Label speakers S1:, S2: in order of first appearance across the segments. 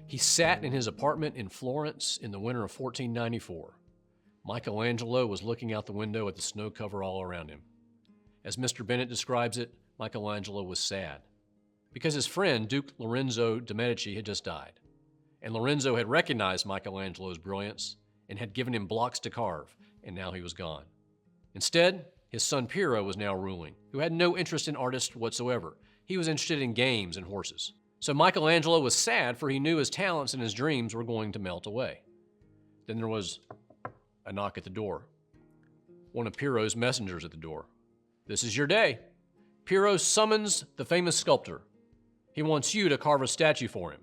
S1: He sat in his apartment in Florence in the winter of 1494. Michelangelo was looking out the window at the snow cover all around him. As Mr. Bennett describes it, Michelangelo was sad because his friend, Duke Lorenzo de' Medici, had just died. And Lorenzo had recognized Michelangelo's brilliance and had given him blocks to carve, and now he was gone. Instead, his son Piero was now ruling, who had no interest in artists whatsoever. He was interested in games and horses. So Michelangelo was sad, for he knew his talents and his dreams were going to melt away. Then there was a knock at the door. One of Piero's messengers at the door. "This is your day. Piero summons the famous sculptor. He wants you to carve a statue for him."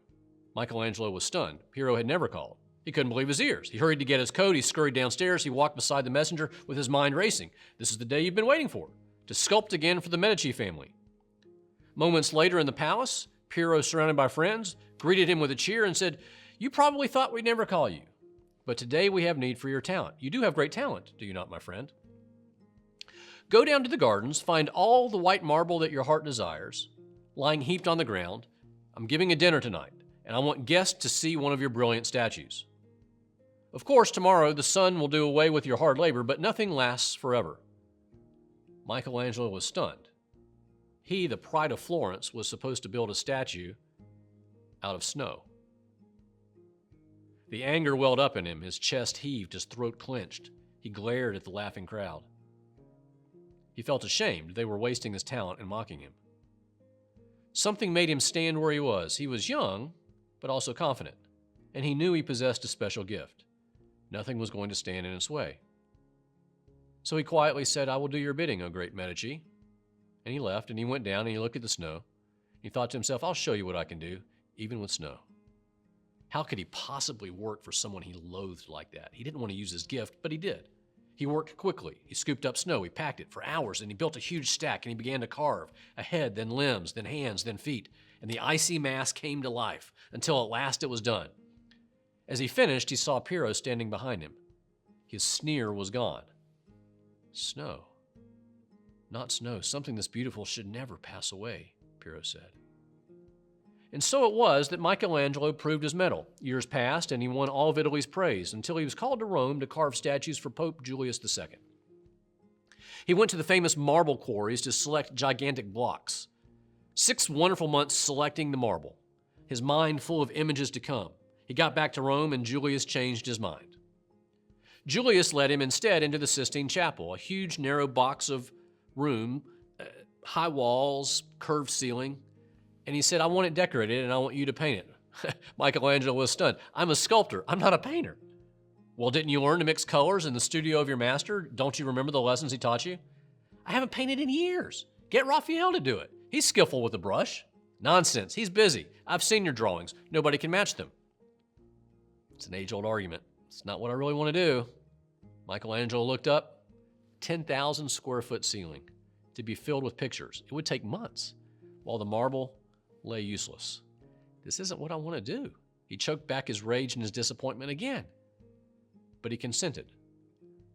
S1: Michelangelo was stunned. Piero had never called. He couldn't believe his ears. He hurried to get his coat. He scurried downstairs. He walked beside the messenger with his mind racing. This is the day you've been waiting for, to sculpt again for the Medici family. Moments later in the palace, Piero, surrounded by friends, greeted him with a cheer and said, "You probably thought we'd never call you, but today we have need for your talent. You do have great talent, do you not, my friend? Go down to the gardens, find all the white marble that your heart desires, lying heaped on the ground. I'm giving a dinner tonight, and I want guests to see one of your brilliant statues. Of course, tomorrow the sun will do away with your hard labor, but nothing lasts forever." Michelangelo was stunned. He, the pride of Florence, was supposed to build a statue out of snow. The anger welled up in him. His chest heaved, his throat clenched. He glared at the laughing crowd. He felt ashamed. They were wasting his talent and mocking him. Something made him stand where he was. He was young, but also confident, and he knew he possessed a special gift. Nothing was going to stand in its way. So he quietly said, "I will do your bidding, O great Medici." And he left, and he went down, and he looked at the snow. He thought to himself, "I'll show you what I can do, even with snow." How could he possibly work for someone he loathed like that? He didn't want to use his gift, but he did. He worked quickly. He scooped up snow. He packed it for hours, and he built a huge stack, and he began to carve a head, then limbs, then hands, then feet. And the icy mass came to life until at last it was done. As he finished, he saw Piero standing behind him. His sneer was gone. "Snow. Not snow. Something this beautiful should never pass away," Piero said. And so it was that Michelangelo proved his mettle. Years passed, and he won all of Italy's praise until he was called to Rome to carve statues for Pope Julius II. He went to the famous marble quarries to select gigantic blocks. 6 wonderful months selecting the marble, his mind full of images to come. He got back to Rome, and Julius changed his mind. Julius led him instead into the Sistine Chapel, a huge, narrow box of room, high walls, curved ceiling. And he said, "I want it decorated, and I want you to paint it." Michelangelo was stunned. "I'm a sculptor. I'm not a painter." "Well, didn't you learn to mix colors in the studio of your master? Don't you remember the lessons he taught you?" "I haven't painted in years. Get Raphael to do it. He's skillful with a brush." "Nonsense. He's busy. I've seen your drawings. Nobody can match them." It's an age-old argument. It's not what I really want to do. Michelangelo looked up. 10,000 square foot ceiling to be filled with pictures. It would take months, while the marble lay useless. This isn't what I want to do. He choked back his rage and his disappointment again. But he consented.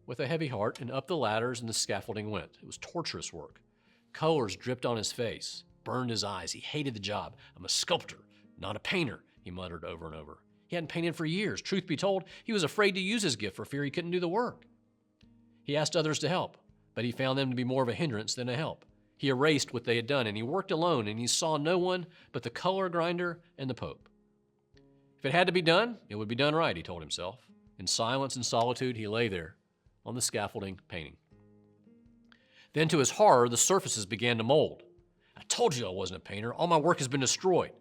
S1: With a heavy heart, and up the ladders and the scaffolding went. It was torturous work. Colors dripped on his face, burned his eyes. He hated the job. "I'm a sculptor, not a painter," he muttered over and over. He hadn't painted for years. Truth be told, he was afraid to use his gift for fear he couldn't do the work. He asked others to help, but he found them to be more of a hindrance than a help. He erased what they had done, and he worked alone, and he saw no one but the color grinder and the Pope. If it had to be done, it would be done right, he told himself. In silence and solitude, he lay there on the scaffolding painting. Then, to his horror, the surfaces began to mold. "I told you I wasn't a painter. All my work has been destroyed."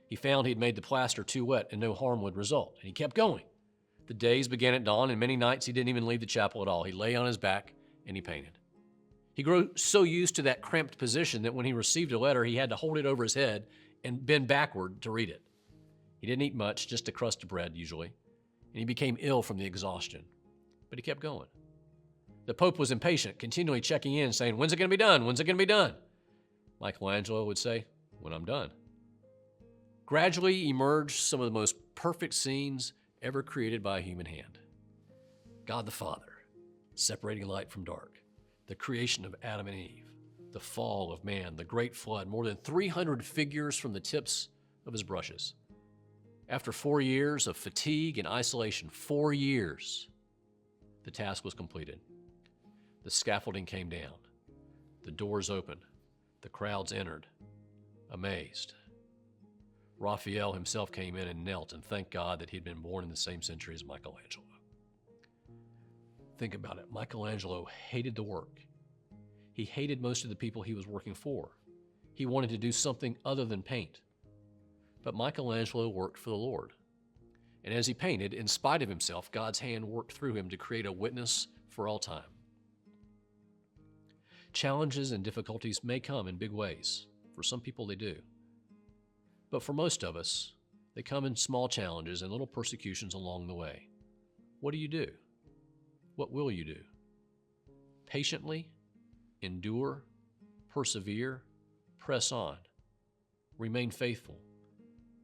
S1: He found he'd made the plaster too wet and no harm would result, and he kept going. The days began at dawn, and many nights he didn't even leave the chapel at all. He lay on his back and he painted. He grew so used to that cramped position that when he received a letter, he had to hold it over his head and bend backward to read it. He didn't eat much, just a crust of bread usually, and he became ill from the exhaustion. But he kept going. The Pope was impatient, continually checking in, saying, "When's it going to be done? When's it going to be done?" Michelangelo would say, "When I'm done." Gradually emerged some of the most perfect scenes ever created by a human hand. God the Father, separating light from dark, the creation of Adam and Eve, the fall of man, the great flood, more than 300 figures from the tips of his brushes. After 4 years of fatigue and isolation, 4 years, the task was completed. The scaffolding came down. The doors opened. The crowds entered, amazed. Raphael himself came in and knelt and thanked God that he'd been born in the same century as Michelangelo. Think about it. Michelangelo hated the work. He hated most of the people he was working for. He wanted to do something other than paint. But Michelangelo worked for the Lord. And as he painted, in spite of himself, God's hand worked through him to create a witness for all time. Challenges and difficulties may come in big ways. For some people, they do. But for most of us, they come in small challenges and little persecutions along the way. What do you do? What will you do? Patiently, endure, persevere, press on, remain faithful.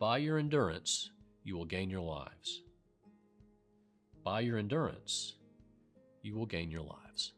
S1: By your endurance, you will gain your lives. By your endurance, you will gain your lives.